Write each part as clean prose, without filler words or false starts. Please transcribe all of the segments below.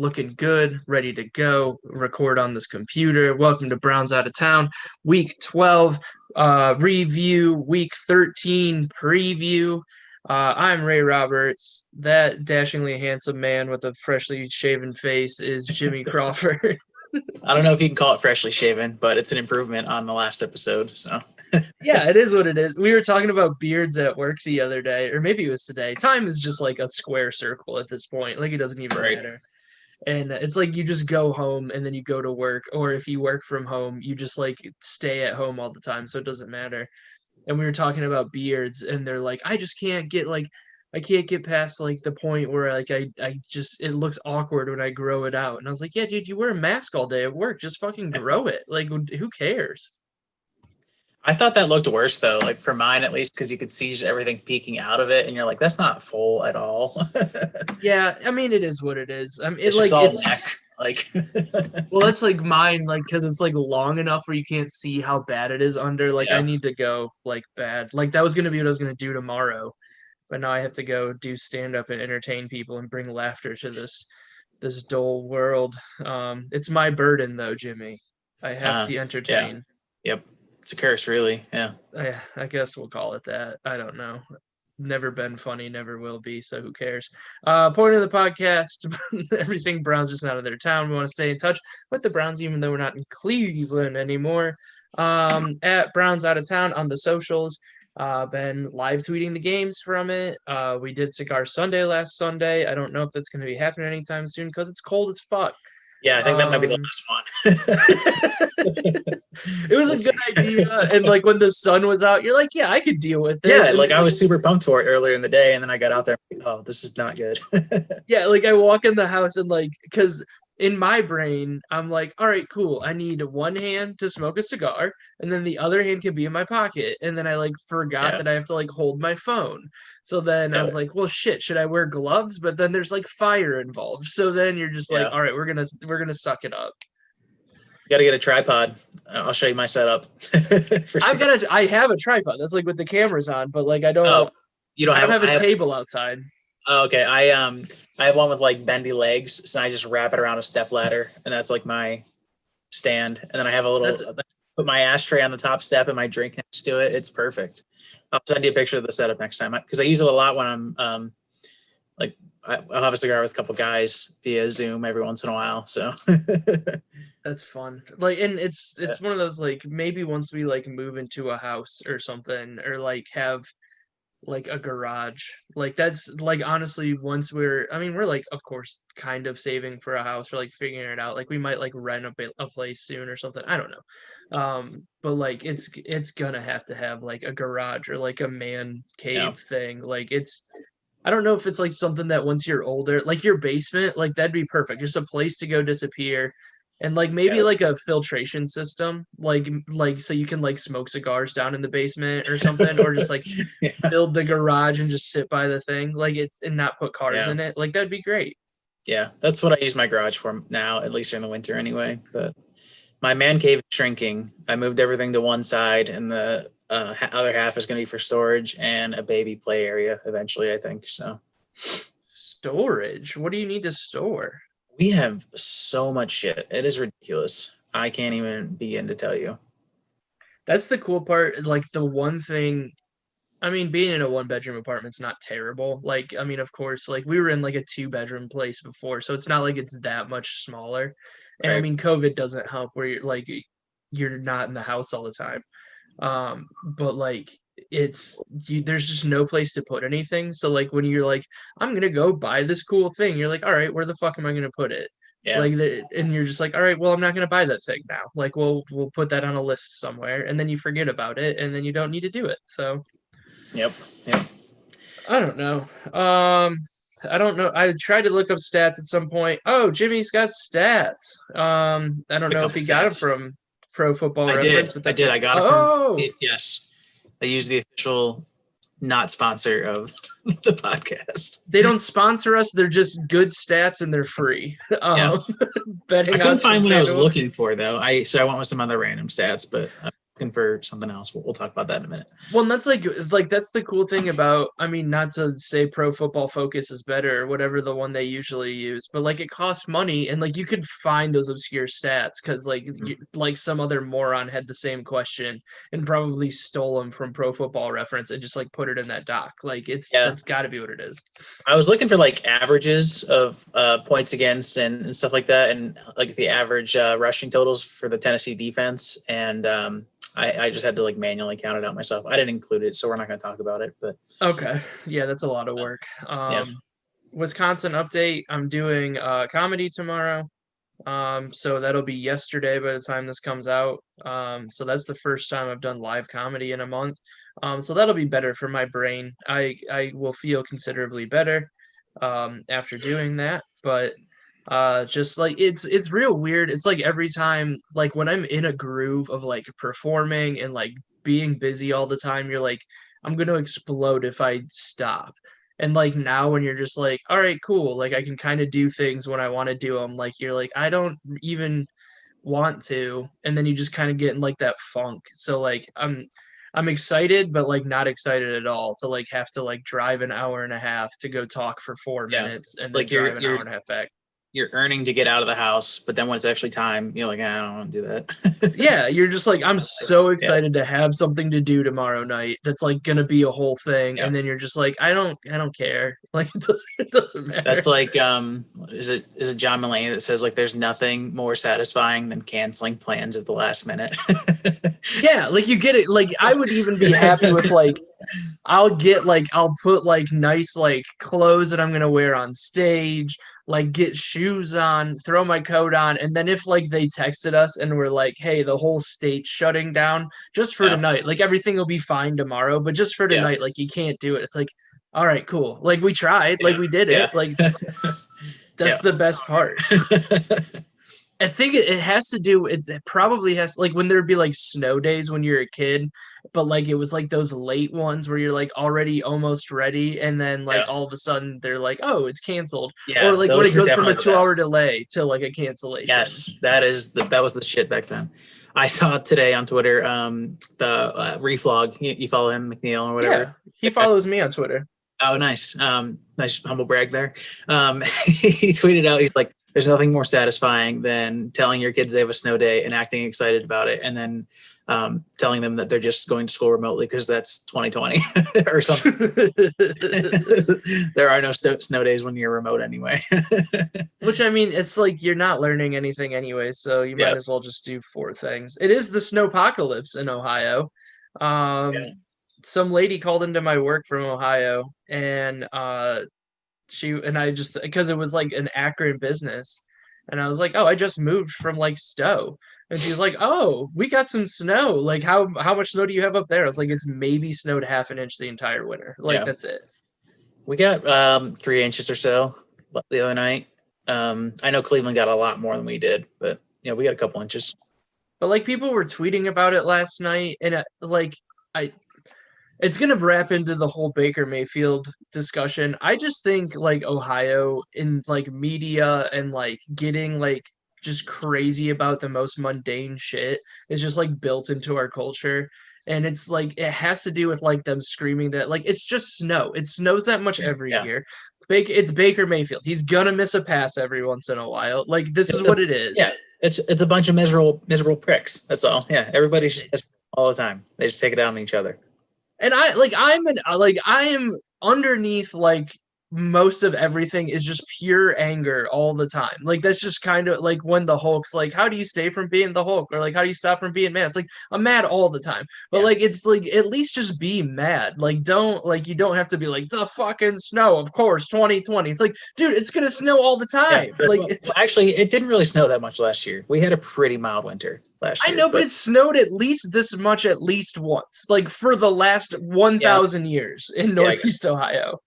looking good, ready to go, record on this computer. Welcome to Browns Out of Town, Week 12 review, Week 13 preview. I'm Ray Roberts. That dashingly handsome man with a freshly shaven face is Jimmy Crawford. I don't know if you can call it freshly shaven, but it's an improvement on the last episode. So Yeah, it is what it is. We were talking about beards at work the other day, or maybe it was today. Time is just like a square circle at this point. Like it doesn't even right. matter. And it's like you just go home and then you go to work, or if you work from home, you just like stay at home all the time, so it doesn't matter. And we were talking about beards, and they're like, I just can't get like I can't get past like the point where like I just it looks awkward when I grow it out. And I was like, yeah, dude, you wear a mask all day at work. Just fucking grow it. Like who cares? I thought that looked worse though, like for mine at least, because you could see just everything peeking out of it, and you're like, that's not full at all. Yeah, I mean it is what it is. It's just all neck. Like, well, that's like mine, like because it's like long enough where you can't see how bad it is under. Like I yeah, need to go like bad. Like that was gonna be what I was gonna do tomorrow, but now I have to go do stand up and entertain people and bring laughter to this dull world. It's my burden though, Jimmy. I have to yeah, entertain. yep. It's a curse, really. Yeah. I guess we'll call it that. I don't know. Never been funny, never will be, so who cares? Point of the podcast, everything Browns just out of their town. We want to stay in touch with the Browns, even though we're not in Cleveland anymore. At Browns Out of Town on the socials. Been live tweeting the games from it. We did Cigar Sunday last Sunday. I don't know if that's going to be happening anytime soon because it's cold as fuck. Yeah, I think that might be the last one. It was a good idea. And like when the sun was out, you're like, yeah, I could deal with this. Yeah, and like I was super pumped for it earlier in the day, and then I got out there, oh, this is not good. Yeah, like I walk in the house and like, because in my brain, I'm like, all right, cool. I need one hand to smoke a cigar, and then the other hand can be in my pocket. And then I like forgot that I have to like hold my phone. So then I was like, well, shit, should I wear gloves? But then there's like fire involved. So then you're just like, all right, we're gonna suck it up. You gotta get a tripod. I'll show you my setup. I have a tripod. That's like with the cameras on, but like I don't. Oh, you don't I don't have a table outside. Oh, okay. I have one with like bendy legs, so I just wrap it around a step ladder, and that's like my stand. And then I have a little put my ashtray on the top step and my drink next to it. It's perfect. I'll send you a picture of the setup next time because I use it a lot when I'm like I'll have a cigar with a couple guys via Zoom every once in a while. So that's fun. Like, and it's one of those like maybe once we like move into a house or something, or like have like a garage, like that's like honestly once we're like of course kind of saving for a house or like figuring it out, like we might like rent a place soon or something, I don't know, but like it's gonna have to have like a garage or like a man cave thing. Like it's I don't know if it's like something that once you're older, like your basement, like that'd be perfect, just a place to go disappear. And like maybe like a filtration system, like so you can like smoke cigars down in the basement or something, or just like build the garage and just sit by the thing, like it's and not put cars in it. Like that'd be great. Yeah, that's what I use my garage for now, at least during the winter anyway. But my man cave is shrinking. I moved everything to one side, and the other half is going to be for storage and a baby play area eventually, I think. So storage? What do you need to store? We have so much shit. It is ridiculous. I can't even begin to tell you. That's the cool part. Like the one thing, I mean, being in a 1-bedroom apartment's not terrible. Like, I mean, of course, like we were in like a 2-bedroom place before, so it's not like it's that much smaller. And right. I mean, COVID doesn't help where you're not in the house all the time. But like there's just no place to put anything. So like when you're like, I'm gonna go buy this cool thing, you're like, all right, where the fuck am I gonna put it? Yeah. Like and you're just like, all right, well, I'm not gonna buy that thing now. Like we'll put that on a list somewhere, and then you forget about it, and then you don't need to do it. So Yep. I don't know. I don't know. I tried to look up stats at some point. Oh, Jimmy's got stats. I don't know if he got them from Pro Football Reference. I did. I got it from yes. I use the official not sponsor of the podcast. They don't sponsor us. They're just good stats and they're free. I couldn't find what I was looking for though. So I went with some other random stats, but I'm looking for something else. We'll talk about that in a minute. Well, and that's like that's the cool thing about, I mean, not to say Pro Football Focus is better or whatever the one they usually use, but like it costs money and like you could find those obscure stats because like some other moron had the same question and probably stole them from Pro Football Reference and just like put it in that doc. Like that's got to be what it is. I was looking for like averages of points against and stuff like that, and like the average rushing totals for the Tennessee defense, and I just had to like manually count it out myself. I didn't include it, so we're not going to talk about it. But okay, yeah, that's a lot of work. Wisconsin update. I'm doing comedy tomorrow. So that'll be yesterday by the time this comes out. So that's the first time I've done live comedy in a month. So that'll be better for my brain. I will feel considerably better after doing that. But just like it's real weird. It's like every time, like when I'm in a groove of like performing and like being busy all the time, you're like, I'm gonna explode if I stop. And like now when you're just like, all right, cool, like I can kind of do things when I want to do them, like you're like, I don't even want to, and then you just kind of get in like that funk. So like I'm excited, but like not excited at all to like have to like drive an hour and a half to go talk for 4 minutes and then like drive an hour and a half back. You're earning to get out of the house, but then when it's actually time, you're like, I don't want to do that. Yeah, you're just like, I'm so excited to have something to do tomorrow night. That's like gonna be a whole thing, and then you're just like, I don't care. Like it doesn't matter. That's like, is it John Mulaney that says like, there's nothing more satisfying than canceling plans at the last minute. Yeah, like you get it. Like I would even be happy with like, I'll put like nice like clothes that I'm gonna wear on stage, like get shoes on, throw my coat on, and then if like they texted us and were like, hey, the whole state's shutting down just for tonight, like everything will be fine tomorrow, but just for tonight, like you can't do it. It's like, all right, cool. Like we tried, like we did it. Like that's the best part. I think it has to do, it probably has, like when there'd be like snow days when you're a kid, but like it was like those late ones where you're like already almost ready, and then like all of a sudden they're like, oh, it's canceled. Or like when it goes from a 2-hour delay to like a cancellation. Yes, that was the shit back then. I saw today on Twitter, the Reflog, you follow him, McNeil or whatever. Yeah, he follows me on Twitter. Oh, nice. Nice humble brag there. He tweeted out, he's like, there's nothing more satisfying than telling your kids they have a snow day and acting excited about it, and then telling them that they're just going to school remotely because that's 2020 or something. There are no snow days when you're remote anyway. Which, I mean, it's like you're not learning anything anyway, so you might as well just do 4 things. It is the snowpocalypse in Ohio. Some lady called into my work from Ohio, and I just, because it was like an Akron business, and I was like, oh, I just moved from like Stowe, and she's like, oh, we got some snow. Like how much snow do you have up there? I was like, it's maybe snowed 1/2 inch the entire winter. Like that's it. We got 3 inches or so the other night. I know Cleveland got a lot more than we did, but yeah, we got a couple inches. But like people were tweeting about it last night, and it's going to wrap into the whole Baker Mayfield discussion. I just think like Ohio in like media and like getting like just crazy about the most mundane shit is just like built into our culture. And it's like, it has to do with like them screaming that like, it's just snow. It snows that much every year. It's Baker Mayfield. He's going to miss a pass every once in a while. Like this is what it is. Yeah. It's a bunch of miserable pricks. That's all. Yeah. Everybody's just all the time. They just take it out on each other. And I am underneath like most of everything is just pure anger all the time. Like that's just kind of like when the Hulk's like, how do you stay from being the Hulk? Or like, how do you stop from being mad? It's like, I'm mad all the time. But like, it's like, at least just be mad. Like, you don't have to be like, the fucking snow, of course, 2020. It's like, dude, it's going to snow all the time. Yeah, like, actually, it didn't really snow that much last year. We had a pretty mild winter last year. I know, but it snowed at least this much at least once, like for the last 1,000 years in Northeast Ohio.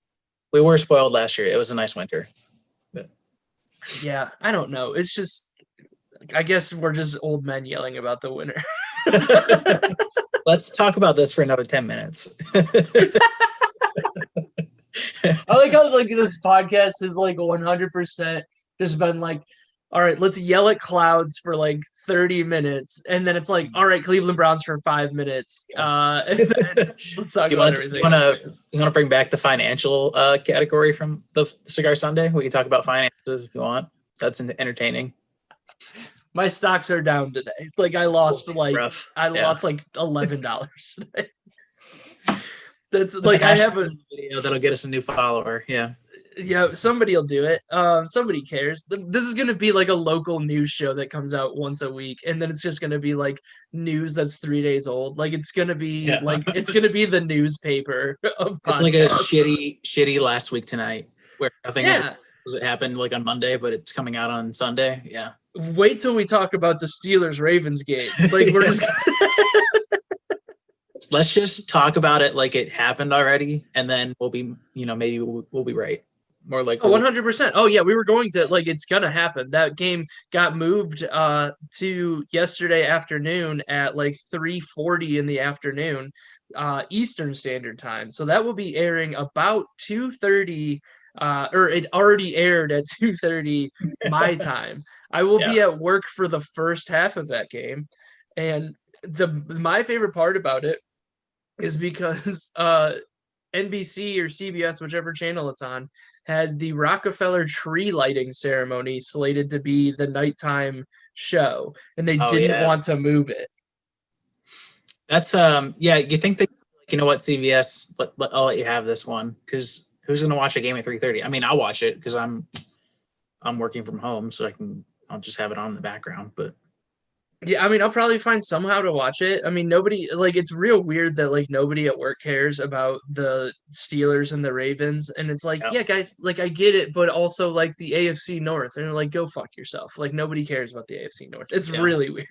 We were spoiled last year. It was a nice winter. But. Yeah, I don't know. It's just, I guess we're just old men yelling about the winter. Let's talk about this for another 10 minutes. I like how like this podcast is like 100% just been like, all right, let's yell at clouds for like 30 minutes, and then it's like, all right, Cleveland Browns for 5 minutes. Yeah. And then let's talk about everything. You want to bring back the financial category from the Cigar Sunday? We can talk about finances if you want. That's entertaining. My stocks are down today. Like I lost Rough. lost like $11 today. That's like I have a video that'll get us a new follower. Yeah. Yeah, somebody will do it. Somebody cares. This is gonna be like a local news show that comes out once a week, and then it's just gonna be like news that's 3 days old. Like it's gonna be it's gonna be the newspaper of podcasts. It's like a shitty Last Week Tonight where nothing it happened like on Monday, but it's coming out on Sunday. Yeah. Wait till we talk about the Steelers Ravens game. Like we're just let's just talk about it like it happened already, and then we'll be, maybe we'll be right. More like 100%. Oh yeah, we were going to it's gonna happen. That game got moved to yesterday afternoon at like 3:40 in the afternoon, Eastern Standard Time. So that will be airing about 2:30. Or it already aired at 2:30 my time. I will be at work for the first half of that game, and my favorite part about it is because NBC or CBS, whichever channel it's on, had the Rockefeller tree lighting ceremony slated to be the nighttime show, and they didn't want to move it. That's you think that, you know what, CBS, I'll let you have this one, because who's going to watch a game at 3:30? I mean, I'll watch it because I'm working from home, so I'll just have it on in the background. But yeah, I mean, I'll probably find somehow to watch it. I mean, nobody, like, it's real weird that like nobody at work cares about the Steelers and the Ravens, and it's like, yeah, guys, like I get it, but also like the AFC North, and like go fuck yourself. Like nobody cares about the AFC North. It's really weird.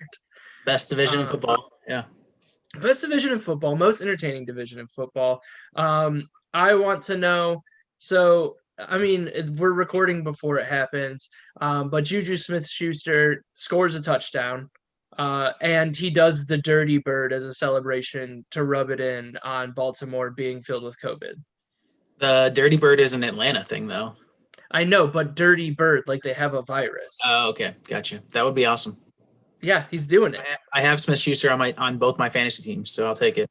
Best division in football. Yeah. Best division in football, most entertaining division in football. I want to know. So, I mean, we're recording before it happens, but Juju Smith-Schuster scores a touchdown, and he does the Dirty Bird as a celebration to rub it in on Baltimore being filled with COVID. The Dirty Bird is an Atlanta thing, though. I know, but Dirty Bird, like they have a virus. Oh, okay, gotcha. That would be awesome. Yeah, he's doing it. I have Smith-Schuster on both my fantasy teams, so I'll take it.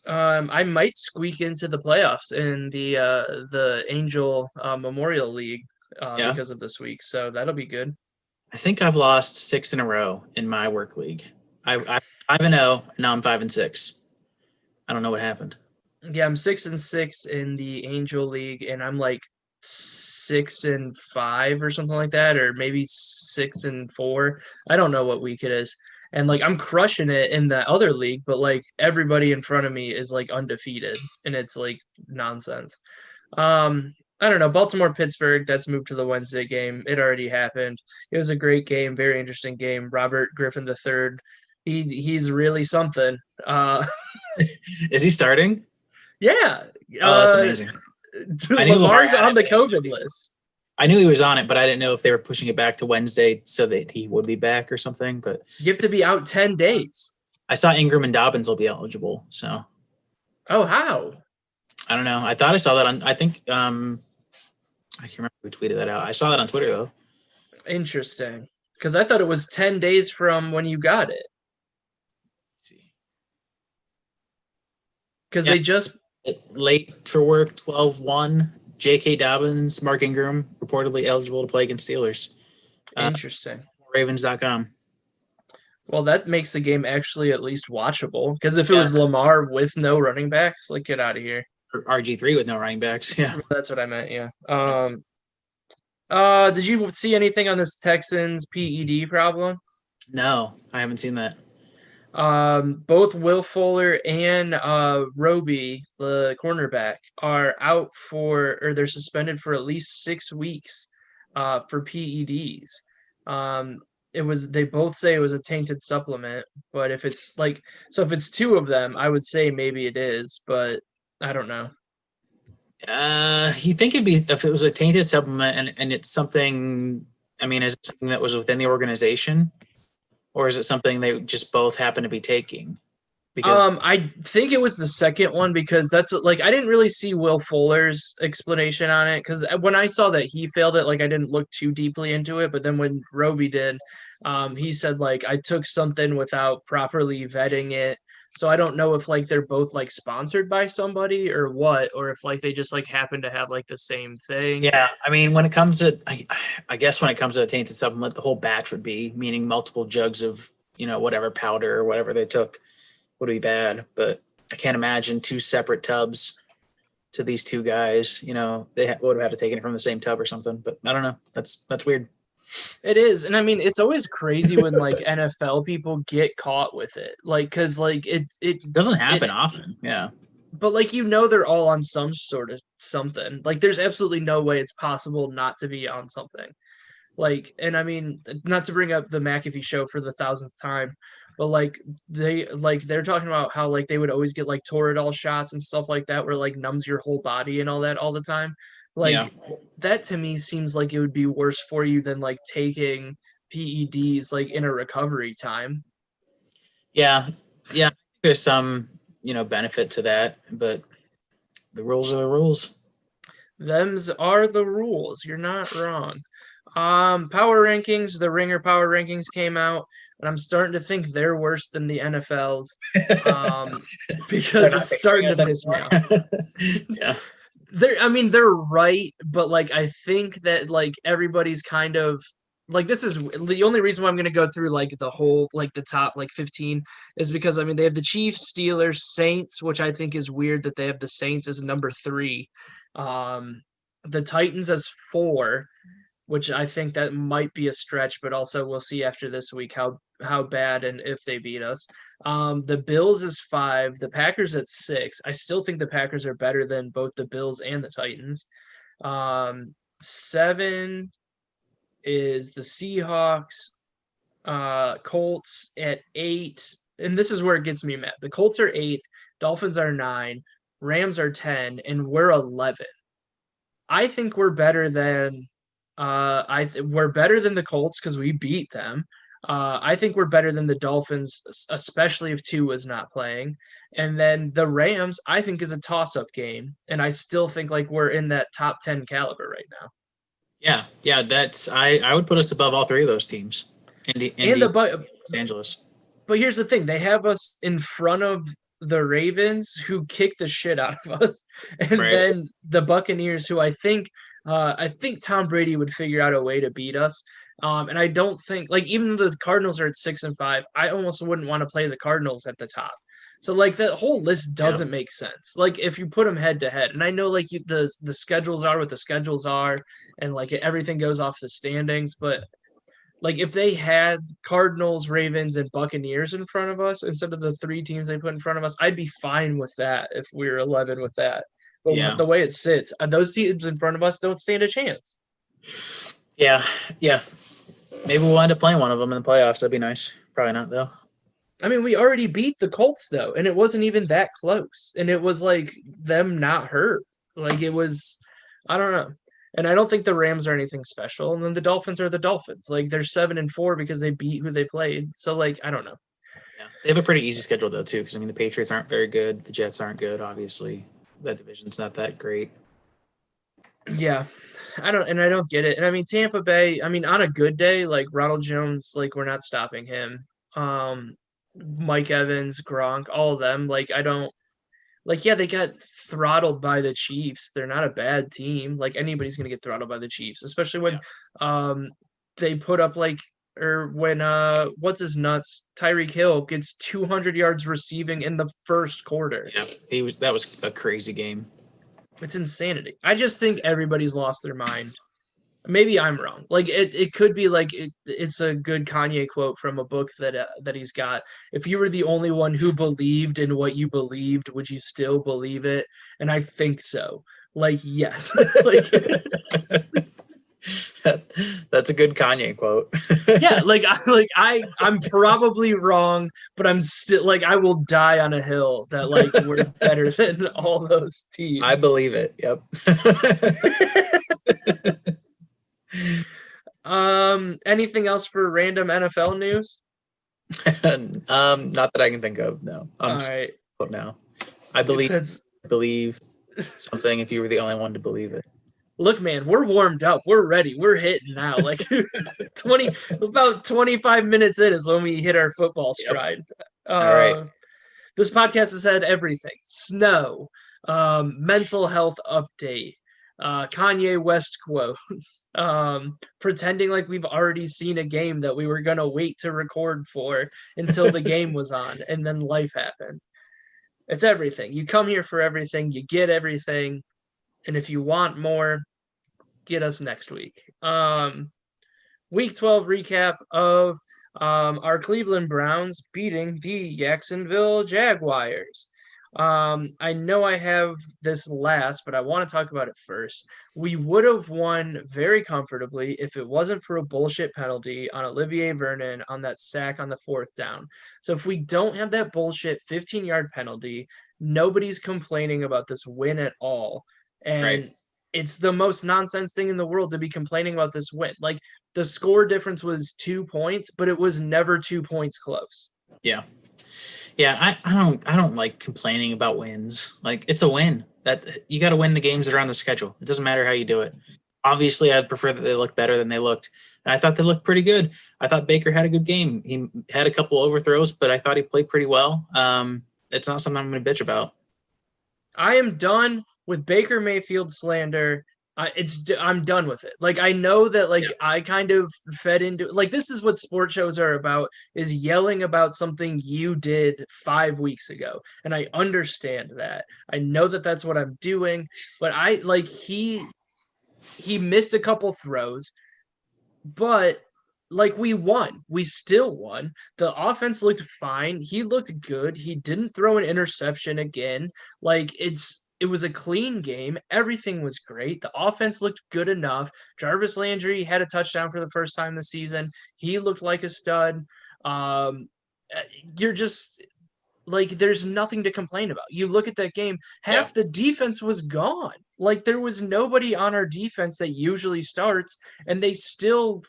I might squeak into the playoffs in the Angel Memorial League because of this week, so that'll be good. I think I've lost 6 in a row in my work league. I'm 5-0, and now I'm 5-6. I don't know what happened. Yeah, I'm 6-6 in the Angel League, and I'm like 6-5 or something like that, or maybe 6-4. I don't know what week it is. And like I'm crushing it in the other league, but like everybody in front of me is like undefeated, and it's like nonsense. I don't know. Baltimore Pittsburgh, that's moved to the Wednesday game. It already happened. It was a great game, very interesting game. Robert Griffin III, he's really something. Is he starting? Yeah. Oh, that's amazing. Lamar's on the COVID list. I knew he was on it, but I didn't know if they were pushing it back to Wednesday so that he would be back or something. But you have to be out 10 days. I saw Ingram and Dobbins will be eligible. So, how? I don't know. I thought I saw that on. I think I can't remember who tweeted that out. I saw that on Twitter though. Interesting, because I thought it was 10 days from when you got it. Let's see, because they just late for work 12-1. J.K. Dobbins, Mark Ingram reportedly eligible to play against Steelers. Interesting. Ravens.com. Well, that makes the game actually at least watchable. Because if it was Lamar with no running backs, like get out of here. Or RG3 with no running backs. Yeah, that's what I meant. Yeah. Did you see anything on this Texans PED problem? No, I haven't seen that. Both Will Fuller and Roby, the cornerback, are out or they're suspended for at least 6 weeks for PEDs. They both say it was a tainted supplement, but if it's if it's 2 of them, I would say maybe it is, but I don't know. You think it'd be if it was a tainted supplement and it's something, I mean, is it something that was within the organization? Or is it something they just both happen to be taking? Because I think it was the second one because that's like I didn't really see Will Fuller's explanation on it because when I saw that he failed it, like I didn't look too deeply into it. But then when Roby did, he said like I took something without properly vetting it. So I don't know if like they're both like sponsored by somebody or what, or if like they just like happen to have like the same thing. yeah, I mean, when it comes to, I guess when it comes to a tainted supplement, the whole batch would be, meaning multiple jugs of, whatever powder or whatever they took would be bad. But I can't imagine two separate tubs to these two guys. They would have had to take it from the same tub or something. But I don't know. That's weird. It is, and I mean, it's always crazy when like NFL people get caught with it, like because like it Doesn't happen often. Yeah. but like they're all on some sort of something. Like there's absolutely no way it's possible not to be on something. Like, and I mean, not to bring up the McAfee show for the thousandth time, but like they're talking about how like they would always get like Toradol shots and stuff like that, where like numbs your whole body and all that all the time. Like Yeah. that to me seems like it would be worse for you than like taking PEDs like in a recovery time. Yeah. Yeah. There's some, benefit to that, but the rules are the rules. Them's are the rules. You're not wrong. Power rankings, the Ringer power rankings came out, and I'm starting to think they're worse than the NFL's. Because it's starting to piss me off. Yeah. They're right, but like I think that like everybody's kind of like this is the only reason why I'm gonna go through like the whole like the top like 15 is because I mean they have the Chiefs, Steelers, Saints, which I think is weird that they have the Saints as number 3, the Titans as 4, which I think that might be a stretch, but also we'll see after this week how bad and if they beat us. The Bills is 5, the Packers at 6. I still think the Packers are better than both the Bills and the Titans. 7 is the Seahawks. Colts at 8, and this is where it gets me mad. The Colts are 8th, Dolphins are 9, Rams are 10, and we're 11. I think we're better than we're better than the Colts because we beat them. I think we're better than the Dolphins, especially if Tua is not playing. And then the Rams, I think, is a toss-up game, and I still think like we're in that top 10 caliber right now. Yeah. That's I would put us above all three of those teams. Indy, Los Angeles. But here's the thing: they have us in front of the Ravens, who kick the shit out of us, and Right. then the Buccaneers, who I think Tom Brady would figure out a way to beat us. And I don't think like even though the Cardinals are at 6-5, I almost wouldn't want to play the Cardinals at the top. So like the whole list doesn't make sense. Like if you put them head to head, and I know like the schedules are what the schedules are, and like everything goes off the standings, but like if they had Cardinals, Ravens, and Buccaneers in front of us instead of the 3 teams they put in front of us, I'd be fine with that if we were 11 with that. But Yeah. the way it sits, those teams in front of us don't stand a chance. Yeah. Maybe we'll end up playing one of them in the playoffs. That'd be nice. Probably not though. I mean, we already beat the Colts though, and it wasn't even that close. And it was like them not hurt. Like it was, I don't know. And I don't think the Rams are anything special. And then the Dolphins are the Dolphins. Like they're 7-4 because they beat who they played. So like I don't know. Yeah. They have a pretty easy schedule though too, because I mean the Patriots aren't very good. The Jets aren't good, obviously. That division's not that great. Yeah. I don't get it. And I mean Tampa Bay, I mean on a good day, like Ronald Jones, like we're not stopping him. Mike Evans, Gronk, all of them. Like I don't like yeah, they got throttled by the Chiefs. They're not a bad team. Like anybody's gonna get throttled by the Chiefs, especially when they put up like or when what's his nuts Tyreek Hill gets 200 yards receiving in the first quarter. Yeah, that was a crazy game. It's insanity. I just think everybody's lost their mind. Maybe I'm wrong. Like it could be like it's a good Kanye quote from a book that he's got. If you were the only one who believed in what you believed, would you still believe it? And I think so. Like yes. Like that's a good Kanye quote. yeah, I'm probably wrong, but I'm still like I will die on a hill that like we're better than all those teams. I believe it. Yep. Anything else for random NFL news? Not that I can think of. No, All right. now. I believe That's something. If you were the only one to believe it. Look, man, we're warmed up. We're ready. We're hitting now. Like about 25 minutes in is when we hit our football Yep. stride. All right. This podcast has had everything: snow, mental health update, Kanye West quotes, pretending like we've already seen a game that we were gonna wait to record for until the game was on, and then life happened. It's everything. You come here for everything. You get everything. And if you want more, get us next week. Week 12 recap of our Cleveland Browns beating the Jacksonville Jaguars. I know I have this last, but I want to talk about it first. We would have won very comfortably if it wasn't for a bullshit penalty on Olivier Vernon on that sack on the 4th down. So if we don't have that bullshit 15-yard penalty, nobody's complaining about this win at all. And Right. it's the most nonsense thing in the world to be complaining about this win. Like the score difference was 2 points, but it was never 2 points close. Yeah. Yeah, I don't like complaining about wins. Like it's a win. That you got to win the games that are on the schedule. It doesn't matter how you do it. Obviously, I'd prefer that they look better than they looked. And I thought they looked pretty good. I thought Baker had a good game. He had a couple overthrows, but I thought he played pretty well. It's not something I'm going to bitch about. I am done with Baker Mayfield slander. I'm done with it. Like I know that I kind of fed into like this is what sports shows are about, is yelling about something you did 5 weeks ago. And I understand that. I know that that's what I'm doing, but I like he missed a couple throws, but like we won. We still won. The offense looked fine. He looked good. He didn't throw an interception again. Like it was a clean game. Everything was great. The offense looked good enough. Jarvis Landry had a touchdown for the first time this season. He looked like a stud. You're just like there's nothing to complain about. You look at that game, half the defense was gone. Like there was nobody on our defense that usually starts, and they still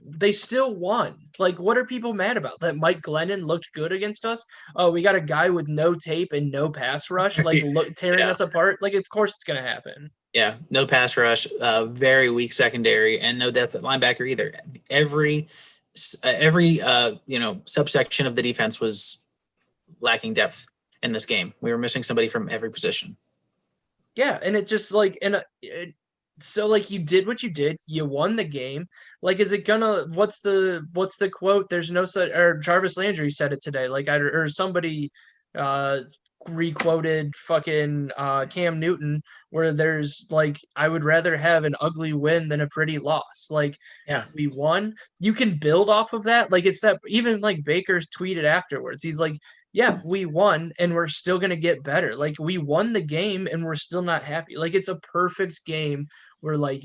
won. Like what are people mad about? That Mike Glennon looked good against us? Oh, we got a guy with no tape and no pass rush, like tearing us apart. Like of course it's gonna happen. Yeah, no pass rush, very weak secondary, and no depth at linebacker either. Every subsection of the defense was lacking depth in this game. We were missing somebody from every position. Yeah, and it just like so like you did what you did. You won the game. Like, is it gonna? What's the quote? There's no such. Or Jarvis Landry said it today. Like or somebody requoted fucking Cam Newton, where there's like, I would rather have an ugly win than a pretty loss. Like, yeah, we won. You can build off of that. Like it's that even like Baker's tweeted afterwards. He's like, yeah, we won and we're still going to get better. Like we won the game and we're still not happy. Like it's a perfect game where like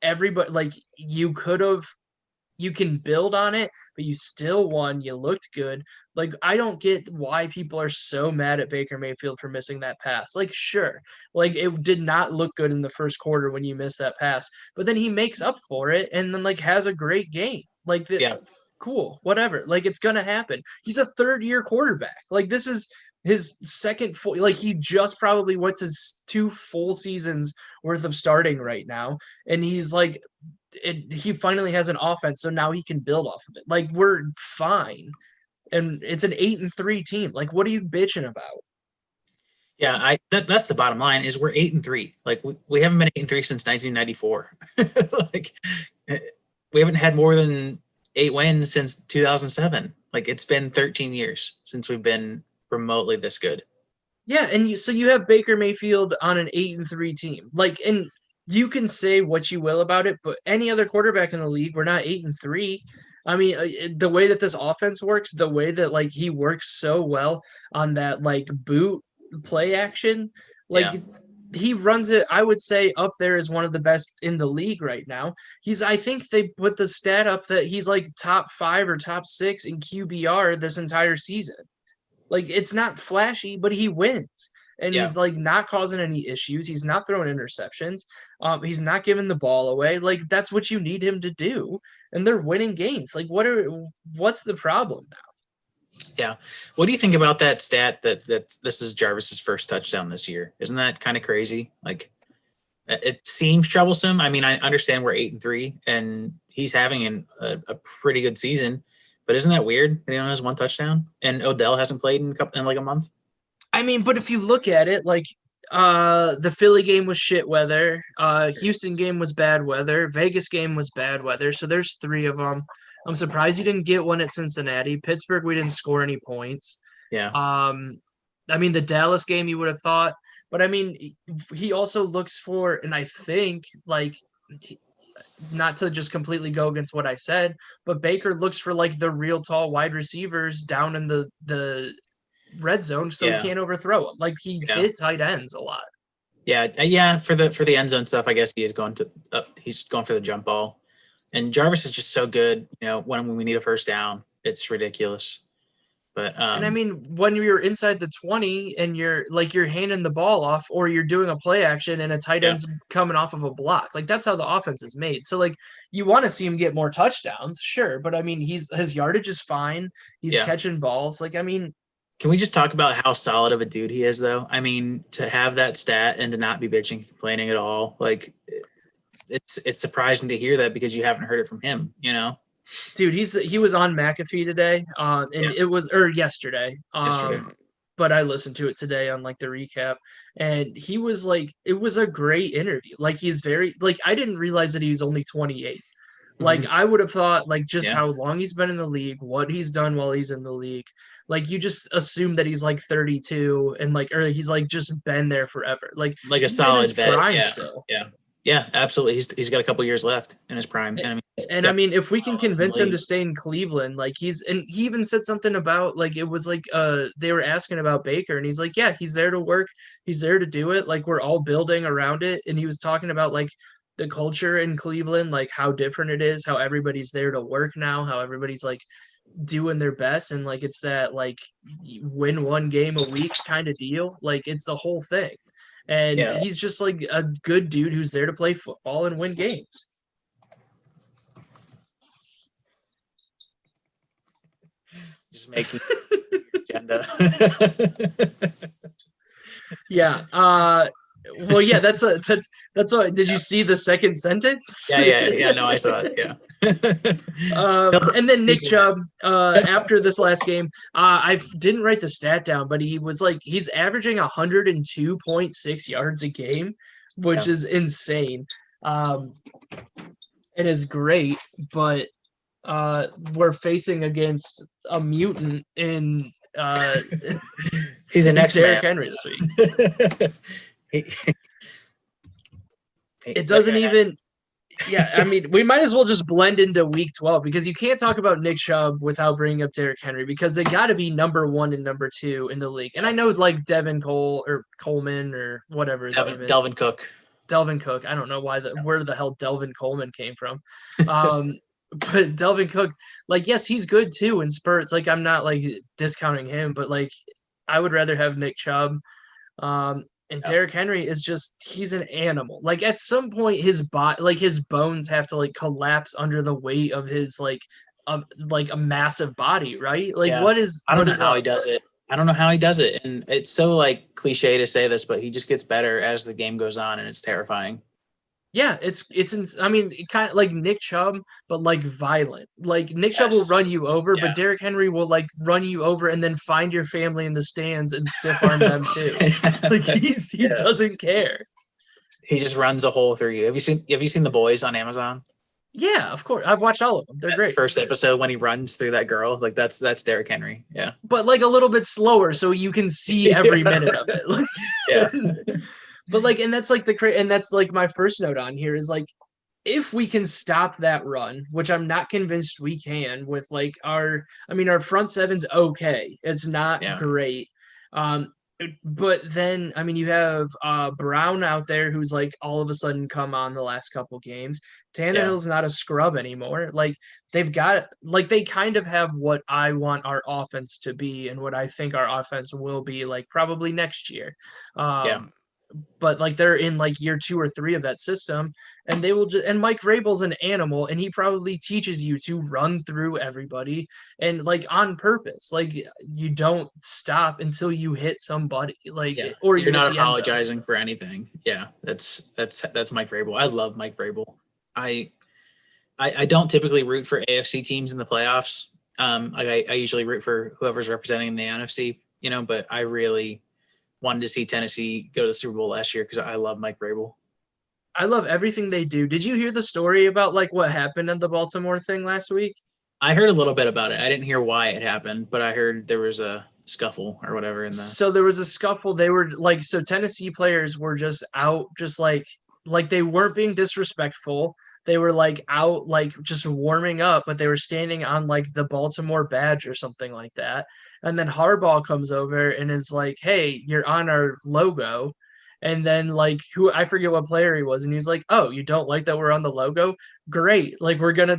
everybody, like you can build on it, but you still won. You looked good. Like I don't get why people are so mad at Baker Mayfield for missing that pass. Like sure, like it did not look good in the first quarter when you miss that pass, but then he makes up for it and then like has a great game. Like cool, whatever. Like it's gonna happen. He's a third-year quarterback. Like this is his second full. Like he just probably went to 2 full seasons worth of starting right now, and he's like, he finally has an offense, so now he can build off of it. Like we're fine, and it's an 8-3 team. Like what are you bitching about? Yeah, that's the bottom line is we're 8-3. Like we haven't been 8-3 since 1994. Like we haven't had more than 8 wins since 2007. Like it's been 13 years since we've been remotely this good. Yeah, and you have Baker Mayfield on an 8-3 team. Like, and you can say what you will about it, but any other quarterback in the league, we're not 8-3. I mean, the way that this offense works, the way that like he works so well on that like boot play action, like he runs it, I would say, up there as one of the best in the league right now. I think they put the stat up that he's like top 5 or top 6 in QBR this entire season. Like it's not flashy, but he wins. And he's like not causing any issues. He's not throwing interceptions. He's not giving the ball away. Like that's what you need him to do. And they're winning games. Like what's the problem now? Yeah. What do you think about that stat that this is Jarvis's first touchdown this year? Isn't that kind of crazy? Like it seems troublesome. I mean, I understand we're 8-3 and he's having a pretty good season, but isn't that weird that he only has one touchdown and Odell hasn't played in like a month? I mean, but if you look at it, like the Philly game was shit weather, Houston game was bad weather, Vegas game was bad weather. So there's three of them. I'm surprised you didn't get one at Cincinnati. Pittsburgh, we didn't score any points. Yeah. I mean, the Dallas game you would have thought, but I mean, he also looks for, and I think like not to just completely go against what I said, but Baker looks for like the real tall wide receivers down in the red zone, so he can't overthrow him. Like he's hit tight ends a lot. Yeah. For the end zone stuff, I guess he's going for the jump ball, and Jarvis is just so good. You know, when we need a first down, it's ridiculous. But and I mean, when you're inside the 20 and you're handing the ball off, or you're doing a play action and a tight end's coming off of a block, like that's how the offense is made. So like you want to see him get more touchdowns, sure, but I mean his yardage is fine. He's catching balls. Like I mean, can we just talk about how solid of a dude he is, though? I mean, to have that stat and to not be bitching, complaining at all, like it's surprising to hear that because you haven't heard it from him, you know? Dude, he was on McAfee today, and it was yesterday. But I listened to it today on like the recap, and he was like, it was a great interview. Like he's very like I didn't realize that he was only 28. Like I would have thought like just how long he's been in the league, what he's done while he's in the league. Like you just assume that he's like 32 and like or he's like just been there forever. Like a solid vet. Still. Yeah, absolutely. He's got a couple years left in his prime. And I mean, if we can convince him to stay in Cleveland, like he even said something about like it was like they were asking about Baker, and he's like, yeah, he's there to work, he's there to do it. Like we're all building around it, and he was talking about like the culture in Cleveland, like how different it is, how everybody's there to work now, how everybody's like doing their best, and like it's that like win one game a week kind of deal. Like it's the whole thing. And he's just like a good dude who's there to play football and win games. Just making agenda. Yeah. Well, yeah, that's what. Did you see the second sentence? Yeah. No, I saw it. Yeah. And then Nick Chubb, after this last game, I didn't write the stat down, but he was like, he's averaging 102.6 yards a game, which is insane. It is great, but we're facing against a mutant in he's an Derrick Henry this week. It doesn't even. Yeah, I mean, we might as well just blend into week 12 because you can't talk about Nick Chubb without bringing up Derrick Henry because they got to be number 1 and number 2 in the league. And I know like Devin Cole or Coleman or whatever his name is. Delvin Cook. Delvin Cook. I don't know where the hell Delvin Coleman came from. But Delvin Cook, like, yes, he's good too in spurts. Like, I'm not like discounting him, but like, I would rather have Nick Chubb. And Derrick Henry is just, he's an animal. Like at some point his bones have to like collapse under the weight of his like a massive body, right? Like I don't know how he does it. I don't know how he does it. And it's so like cliche to say this, but he just gets better as the game goes on and it's terrifying. Yeah, I mean, kind of like Nick Chubb, but like violent. Like Nick Chubb will run you over, but Derrick Henry will like run you over and then find your family in the stands and stiff arm them too. Like he doesn't care. He just runs a hole through you. Have you seen The Boys on Amazon? Yeah, of course. I've watched all of them. They're great. First episode when he runs through that girl, like that's Derrick Henry. Yeah. But like a little bit slower so you can see every minute of it. Like, yeah. But like, and that's like and that's like my first note on here is like, if we can stop that run, which I'm not convinced we can with like our front seven's okay. It's not great. But then, I mean, you have Brown out there who's like all of a sudden come on the last couple games. Tannehill's not a scrub anymore. Like they've got, like they kind of have what I want our offense to be and what I think our offense will be like probably next year. but like they're in like year 2 or 3 of that system, and they will just, and Mike Vrabel's an animal, and he probably teaches you to run through everybody, and like on purpose, like you don't stop until you hit somebody, like, Yeah, or you're you hit not the end zone. apologizing for anything. Yeah, that's Mike Vrabel. I love Mike Vrabel. I don't typically root for AFC teams in the playoffs. I usually root for whoever's representing the NFC, but I really wanted to see Tennessee go to the Super Bowl last year because I love Mike Vrabel. I love everything they do. Did you hear the story about like what happened at the Baltimore thing last week? I heard a little bit about it. I didn't hear why it happened, but I heard there was a scuffle or whatever in the. So there was a scuffle. They were like, so Tennessee players were just out, just like they weren't being disrespectful. They were like out, like just warming up, but they were standing on like the Baltimore badge or something like that. And then Harbaugh comes over and is like, "Hey, you're on our logo." And then like who, I forget what player he was, and he's like, "Oh, you don't like that we're on the logo? Great. Like we're gonna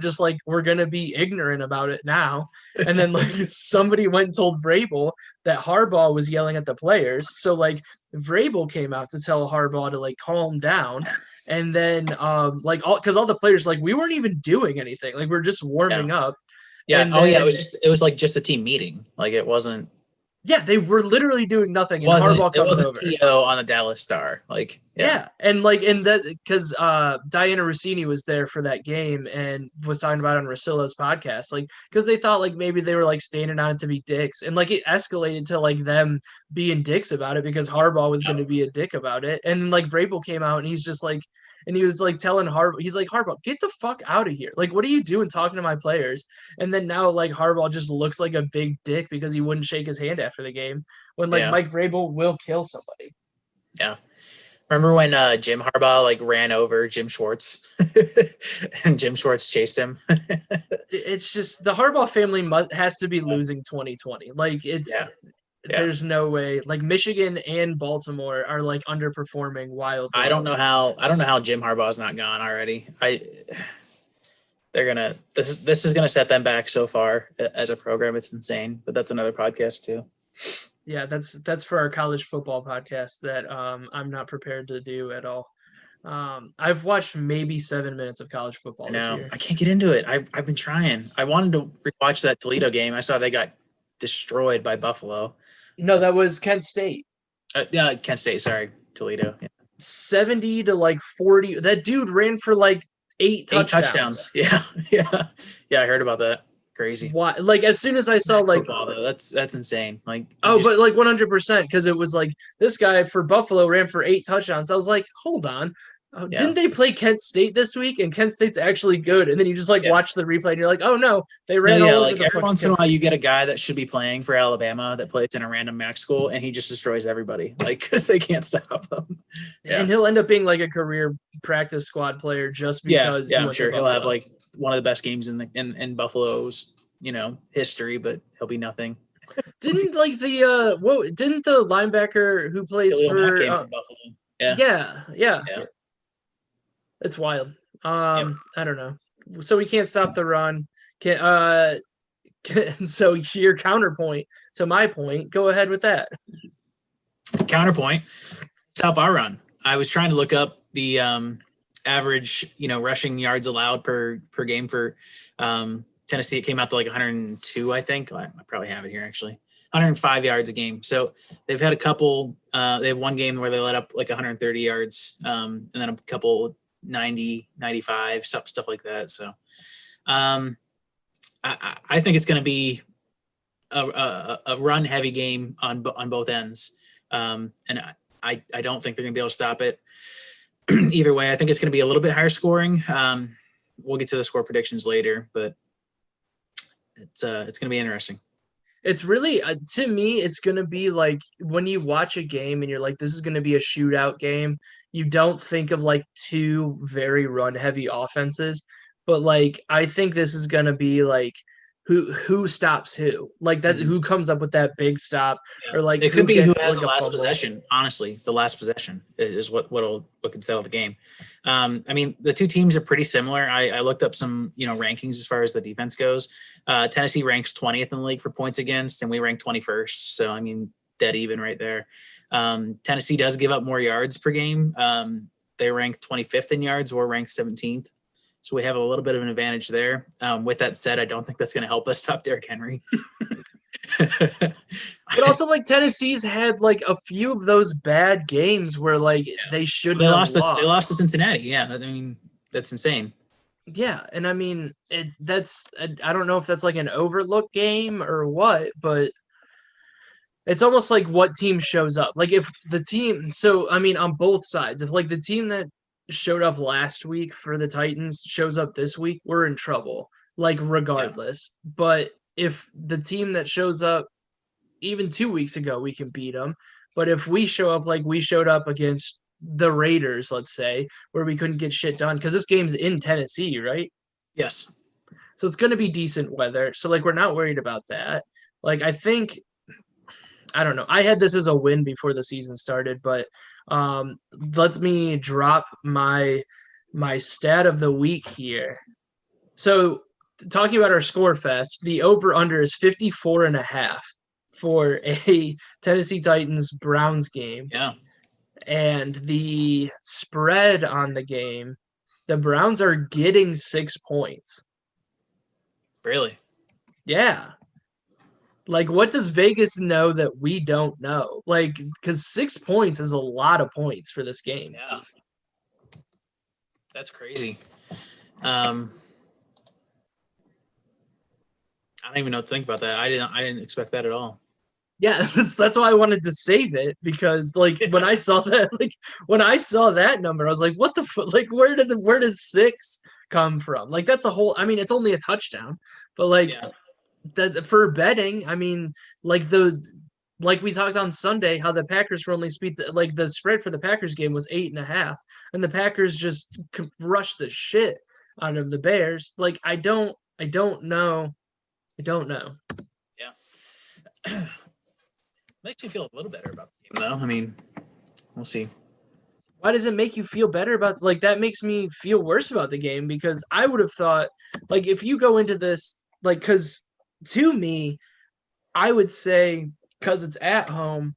be ignorant about it now." And then like somebody went and told Vrabel that Harbaugh was yelling at the players. So like Vrabel came out to tell Harbaugh to like calm down. And then like all the players, like, we weren't even doing anything. Like we're just warming up. Yeah. And Oh then, yeah. It was like just a team meeting. Like it wasn't. yeah, they were literally doing nothing. And Wasn't Harbaugh it comes wasn't over. TO on the Dallas Star? Like Yeah. And like, and that, because Diana Rossini was there for that game and was talking about it on Russillo's podcast, like, because they thought like maybe they were like standing on it to be dicks, and like it escalated to like them being dicks about it because Harbaugh was going to be a dick about it. And then like Vrabel came out and he's just like, and he was like telling Harbaugh, he's like, "Harbaugh, get the fuck out of here. Like, what are you doing talking to my players?" And then now like Harbaugh just looks like a big dick because he wouldn't shake his hand after the game, when like Yeah. Mike Vrabel will kill somebody. Yeah. Remember when Jim Harbaugh like ran over Jim Schwartz and Jim Schwartz chased him? It's just the Harbaugh family has to be losing 2020. Like it's there's no way. Like Michigan and Baltimore are like underperforming wildly. I don't know how Jim Harbaugh's not gone already. This is gonna set them back so far as a program. It's insane, but that's another podcast too. Yeah, that's for our college football podcast that I'm not prepared to do at all. I've watched maybe 7 minutes of college football this year. I can't get into it. I've been trying. I wanted to rewatch that Toledo game. I saw they got destroyed by Buffalo. No, that was Kent State. Yeah, Kent State. Sorry, Toledo. Yeah. 70 to like 40. That dude ran for like eight touchdowns. Yeah. I heard about that. Crazy. Why? Like as soon as I saw like football, though, that's insane. Like but like 100%, because it was like this guy for Buffalo ran for 8 touchdowns. I was like, hold on. Didn't they play Kent State this week? And Kent State's actually good. And then you just like watch the replay and you're like, oh no, they ran all over like the every once in a while you get a guy that should be playing for Alabama that plays in a random MAC school and he just destroys everybody, like, because they can't stop him. And he'll end up being like a career practice squad player just because. I'm sure he'll have like one of the best games in Buffalo's history, but he'll be nothing. Didn't like didn't the linebacker who plays for Buffalo? Yeah. It's wild. I don't know. So we can't stop the run. So your counterpoint to my point, go ahead with that. Counterpoint, stop our run. I was trying to look up the average, rushing yards allowed per game for Tennessee. It came out to like 102, I think. I probably have it here actually. 105 yards a game. So they've had a couple. They have one game where they let up like 130 yards, and then a couple 90, 95, stuff like that. So I think it's going to be a run heavy game on both ends. And I don't think they're going to be able to stop it either way. I think it's going to be a little bit higher scoring. We'll get to the score predictions later, but it's going to be interesting. It's really, to me, it's going to be like when you watch a game and you're like, this is going to be a shootout game. You don't think of like two very run heavy offenses, but like, I think this is going to be like, who stops who, like that, who comes up with that big stop, or like it could be who has the last possession. Honestly, the last possession is what could settle the game. I mean, the two teams are pretty similar. I looked up some rankings as far as the defense goes. Tennessee ranks 20th in the league for points against, and we rank 21st. So I mean, dead even right there. Tennessee does give up more yards per game. They rank 25th in yards. We're ranked 17th. So we have a little bit of an advantage there. With that said, I don't think that's going to help us stop Derrick Henry. But also, like, Tennessee's had like a few of those bad games where like they shouldn't have lost. They lost to Cincinnati. Yeah, I mean that's insane. Yeah, and I mean I don't know if that's like an overlook game or what, but it's almost like what team shows up. Like if the team, so I mean on both sides, if like the team that showed up last week for the Titans shows up this week, we're in trouble. Like regardless. Yeah. But if the team that shows up even 2 weeks ago, we can beat them. But if we show up like we showed up against the Raiders, let's say, where we couldn't get shit done, because this game's in Tennessee, right? Yes. So it's going to be decent weather. So like we're not worried about that. Like I think, I don't know. I had this as a win before the season started, but let me drop my stat of the week here. So talking about our score fest, the over-under is 54.5 for a Tennessee Titans Browns game. Yeah. And the spread on the game, the Browns are getting 6 points. Really? Yeah. Like, what does Vegas know that we don't know? Like, because 6 points is a lot of points for this game. Yeah. That's crazy. I don't even know what to think about that. I didn't expect that at all. Yeah, that's why I wanted to save it, because like when I saw that number, I was like, what the fuck? Like, where does 6 come from? Like, that's a whole, I mean, it's only a touchdown, but like that for betting, I mean, like we talked on Sunday, how the Packers were only the spread for the Packers game was 8.5, and the Packers just rushed the shit out of the Bears. Like, I don't know. Yeah. Makes me feel a little better about the game, though. I mean, we'll see. Why does it make you feel better about, like, that makes me feel worse about the game, because I would have thought, like, if you go into this, like, because to me, I would say, because it's at home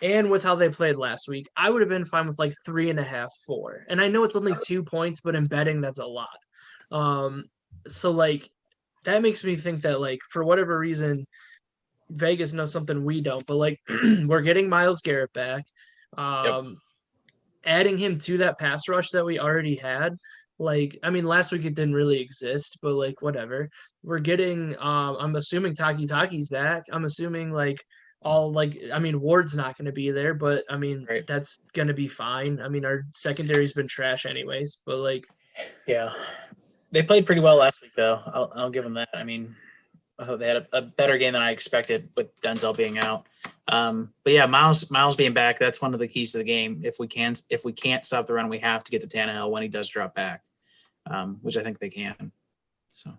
and with how they played last week, I would have been fine with like 3.5, 4. And I know it's only 2 points, but in betting, that's a lot. So like, that makes me think that, like, for whatever reason, Vegas knows something we don't, but like we're getting Myles Garrett back. Adding him to that pass rush that we already had. Like, I mean, last week it didn't really exist, but like whatever. We're getting I'm assuming Taki's back. I'm assuming like Ward's not gonna be there, but I mean that's gonna be fine. I mean, our secondary's been trash anyways, but like they played pretty well last week though. I'll give them that. I mean, I thought they had a better game than I expected with Denzel being out. But yeah, Myles being back, that's one of the keys to the game. If we can't stop the run, we have to get to Tannehill when he does drop back, which I think they can. So.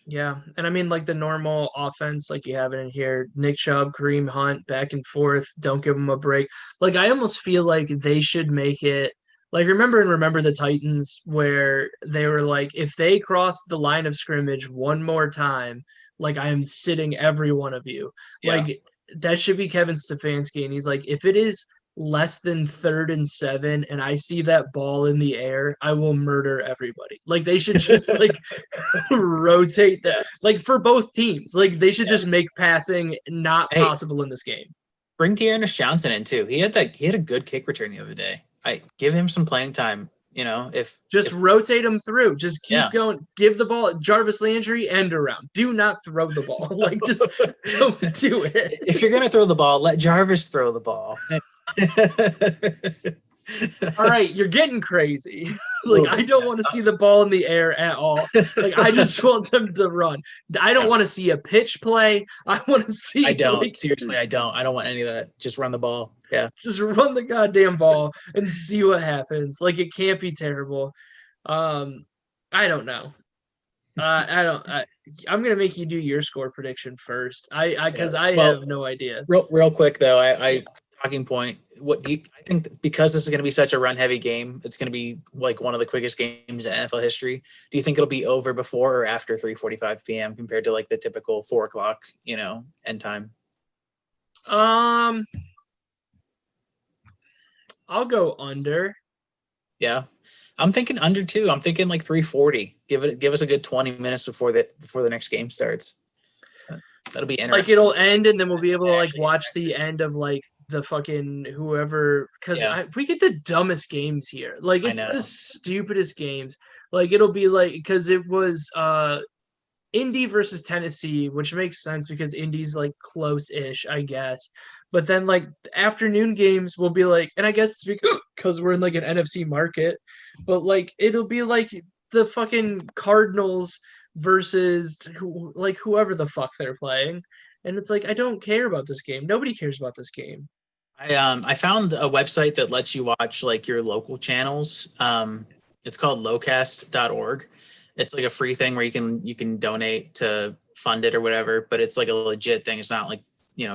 Yeah, and I mean, like the normal offense, like you have it in here, Nick Chubb, Kareem Hunt, back and forth, don't give them a break. Like, I almost feel like they should make it, like, remember the Titans, where they were like, if they cross the line of scrimmage one more time, like, I am sitting every one of you. Yeah. Like, that should be Kevin Stefanski, and he's like, if it is less than 3rd and 7 and I see that ball in the air, I will murder everybody. Like, they should just like rotate that, like, for both teams. Like, they should just make passing not possible in this game. Bring Dearness Johnson in too. He had a good kick return the other day. I give him some playing time. You know, if rotate him through, just keep going, give the ball, Jarvis Landry, end around. Do not throw the ball. Like, just don't do it. If you're gonna throw the ball, let Jarvis throw the ball. All right, you're getting crazy. Like, I don't want to see the ball in the air at all. Like, I just want them to run. I don't want to see a pitch play. I want to see. I don't. Seriously, I don't. I don't want any of that. Just run the ball. Yeah. Just run the goddamn ball and see what happens. Like, it can't be terrible. I don't know. I'm gonna make you do your score prediction first. I have no idea. Real quick though, I talking point. I think because this is going to be such a run-heavy game, it's going to be like one of the quickest games in NFL history. Do you think it'll be over before or after 3:45 p.m. compared to like the typical 4 o'clock, end time? Um, I'll go under. Yeah. I'm thinking under too. I'm thinking like 340. Give us a good 20 minutes before the next game starts. That'll be Like interesting. it'll end and then we'll be able to like Actually watch impacts the it. end of like the fucking whoever because Yeah, we get the dumbest games here. Like I it's the know. stupidest games. Like it'll be like because it was Indy versus Tennessee, which makes sense because Indy's like close-ish, I guess. But then like afternoon games will be like, and I guess it's because we're in like an NFC market, but like it'll be like the fucking Cardinals versus like whoever the fuck they're playing. And it's like I don't care about this game. Nobody cares about this game. I found a website that lets you watch like your local channels. It's called locast.org. It's like a free thing where you can donate to fund it or whatever, but it's like a legit thing. It's not like,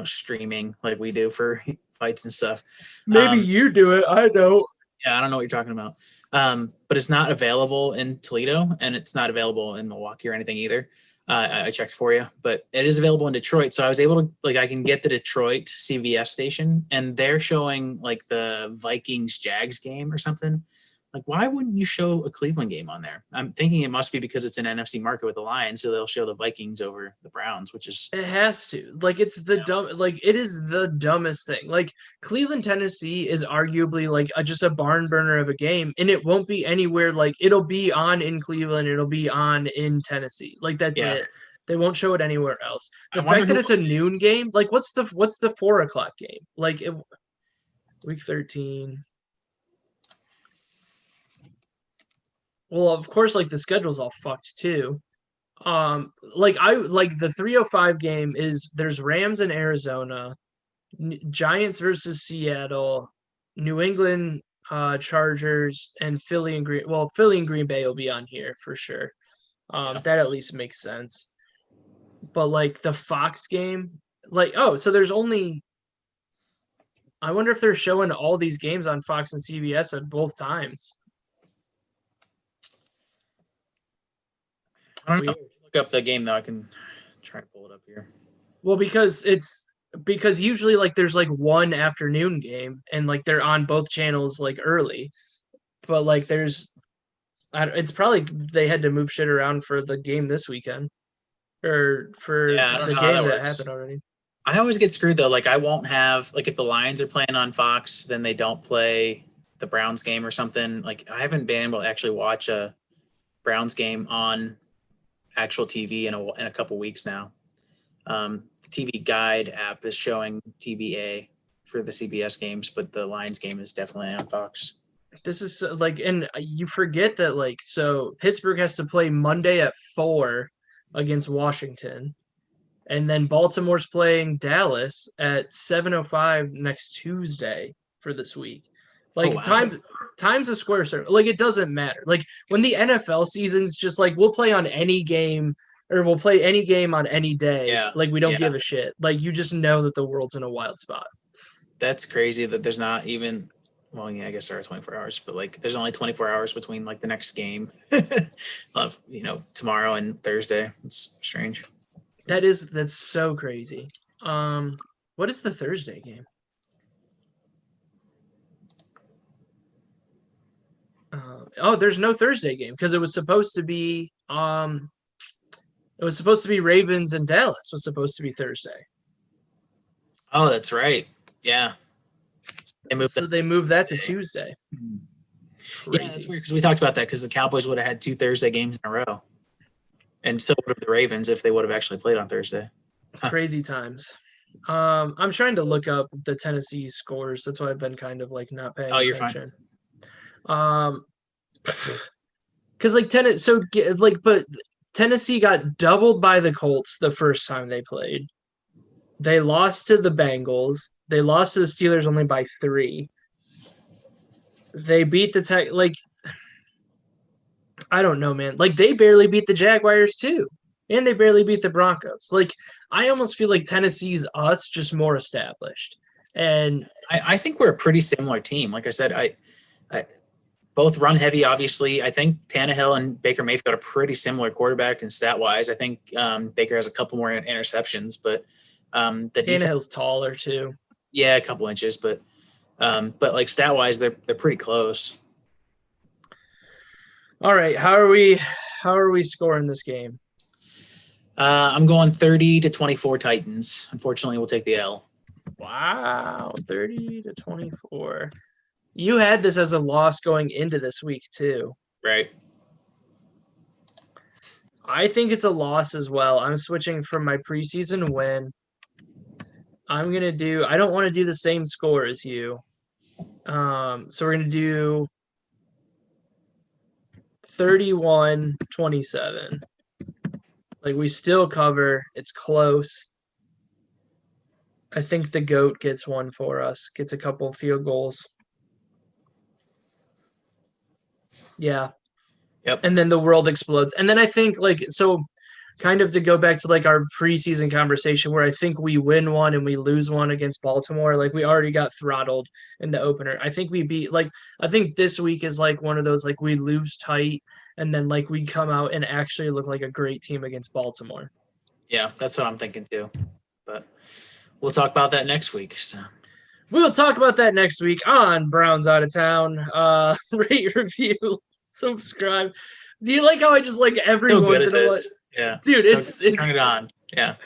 streaming like we do for fights and stuff. Maybe Um, you do it. I don't. yeah, I don't know what you're talking about. But it's not available in Toledo and it's not available in Milwaukee or anything either. I checked for you, but it is available in Detroit. So I was able to I can get the Detroit CVS station and they're showing like the Vikings Jags game or something. Like, why wouldn't you show a Cleveland game on there? I'm thinking it must be because it's an NFC market with the Lions, so they'll show the Vikings over the Browns, which is It has to. Like it's the dumb like it is the dumbest thing. Like Cleveland, Tennessee is arguably like just a barn burner of a game and it won't be anywhere like it'll be on in Cleveland, it'll be on in Tennessee. Like that's yeah. it. They won't show it anywhere else. I The wonder fact that who. it's a noon game, like what's the 4 o'clock game? Like week 13. Well, of course, like the schedule's all fucked too. Like I like the 3:05 game is there's Rams in Arizona, Giants versus Seattle, New England Chargers, and Philly and Green. Well, Philly and Green Bay will be on here for sure. Yeah. That at least makes sense. But like the Fox game, like oh, so there's only. I wonder if they're showing all these games on Fox and CBS at both times. I don't know. Weird. Look up the game though. I can try to pull it up here. Well, because usually like there's like one afternoon game and like they're on both channels like early, but like it's probably they had to move shit around for the game this weekend or for Yeah, I don't the know how games that that happened works. already. I always get screwed though. Like I won't have like if the Lions are playing on Fox, then they don't play the Browns game or something. Like I haven't been able to actually watch a Browns game on actual TV in a couple weeks now. The TV Guide app is showing TBA for the CBS games, but the Lions game is definitely on Fox. This is like, and you forget that like, so Pittsburgh has to play Monday at 4 against Washington, and then Baltimore's playing Dallas at 7:05 next Tuesday for this week. Oh Like wow. time's a square circle. Like it doesn't matter. Like when the NFL season's just like we'll play on any game or we'll play any game on any day. Yeah. Like we don't Yeah. give a shit. Like you just know that the world's in a wild spot. That's crazy that there's not even well, yeah, I guess there are 24 hours, but like there's only 24 hours between like the next game of, tomorrow and Thursday. It's strange. That's so crazy. What is the Thursday game? Oh, there's no Thursday game because it was supposed to be Ravens and Dallas was supposed to be Thursday. Oh, that's right. Yeah. They moved So that they to moved that to Tuesday. Tuesday. Yeah, that's Crazy. weird because we talked about that because the Cowboys would have had two Thursday games in a row, and so would have the Ravens if they would have actually played on Thursday. Huh. Crazy times. I'm trying to look up the Tennessee scores. That's why I've been kind of like not paying Oh, you're fine. attention. Um, because like but Tennessee got doubled by the Colts the first time they played. They lost to the Bengals. They lost to the Steelers only by 3. They beat the Tech. Like I don't know, man. Like they barely beat the Jaguars too, and they barely beat the Broncos. Like I almost feel like Tennessee's us just more established. And I think we're a pretty similar team. Like I said, I both run heavy. Obviously, I think Tannehill and Baker Mayfield are pretty similar quarterback and stat wise. I think Baker has a couple more interceptions, but The defense, Tannehill's taller too. yeah, a couple inches, but like stat wise, they're pretty close. All right, how are we scoring this game? I'm going 30-24 Titans. Unfortunately, we'll take the L. Wow, 30-24. You had this as a loss going into this week too. Right. I think it's a loss as well. I'm switching from my preseason win. I don't want to do the same score as you. So we're going to do 31-27. Like, we still cover. It's close. I think the GOAT gets one for us, gets a couple field goals. Yeah. Yep. And then the world explodes. And then I think, like, so kind of to go back to like our preseason conversation where I think we win one and we lose one against Baltimore. Like, we already got throttled in the opener. I think we beat, like, I think this week is like one of those, like, we lose tight and then like we come out and actually look like a great team against Baltimore. Yeah, that's what I'm thinking too. But we'll talk about that next week. So. We'll talk about that next week on Browns Out of Town. Rate, review, subscribe. Do you like how I just like every once in a while? Yeah, dude, it's turn it on. Yeah,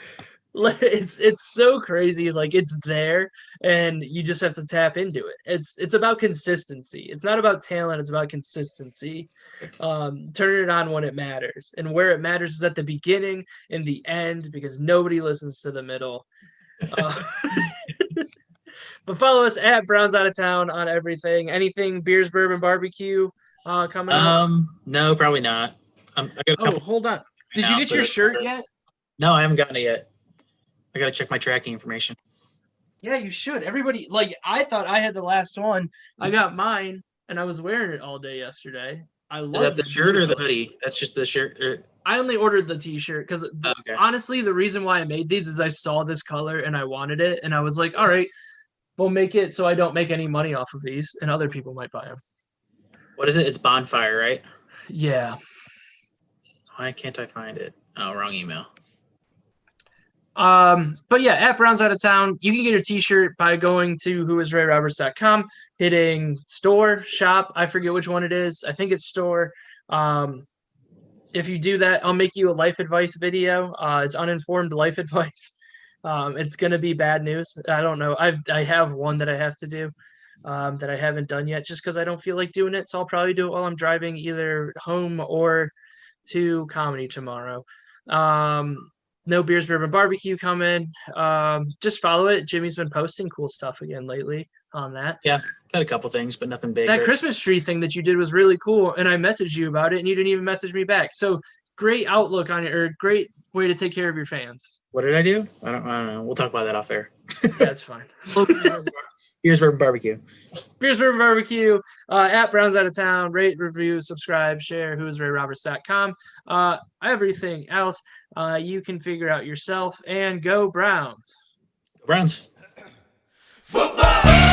it's so crazy. Like, it's there, and you just have to tap into it. It's about consistency. It's not about talent. It's about consistency. Turn it on when it matters, and where it matters is at the beginning and the end, because nobody listens to the middle. But follow us at Browns Out of Town on everything. Anything beers, bourbon, barbecue coming up? No, probably not. Hold on. Did you get your shirt yet? No, I haven't gotten it yet. I got to check my tracking information. Yeah, you should. Everybody, like, I thought I had the last one. I got mine, and I was wearing it all day yesterday. Is that the shirt or the hoodie? That's just the shirt. I only ordered the t-shirt because honestly, the reason why I made these is I saw this color and I wanted it, and I was like, all right, we'll make it so I don't make any money off of these, and other people might buy them. What is it? It's Bonfire, right? Yeah. Why can't I find it? Oh, wrong email. But yeah, at Browns Out of Town, you can get your t-shirt by going to whoisrayroberts.com, hitting store, shop. I forget which one it is. I think it's store. If you do that, I'll make you a life advice video. It's uninformed life advice. It's going to be bad news. I don't know. I have one that I have to do that I haven't done yet just because I don't feel like doing it. So I'll probably do it while I'm driving either home or to comedy tomorrow. No beers, bourbon, barbecue coming. Just follow it. Jimmy's been posting cool stuff again lately on that. Yeah, got a couple things, but nothing big. That Christmas tree thing that you did was really cool, and I messaged you about it, and you didn't even message me back. So great outlook on it, or great way to take care of your fans. What did I do? I don't know. We'll talk about that off air. That's fine. Beers, bourbon, barbecue. Beers, bourbon, barbecue. At Browns Out of Town. Rate, review, subscribe, share. whoisrayroberts.com. Everything else you can figure out yourself. And go Browns. Go Browns. Football!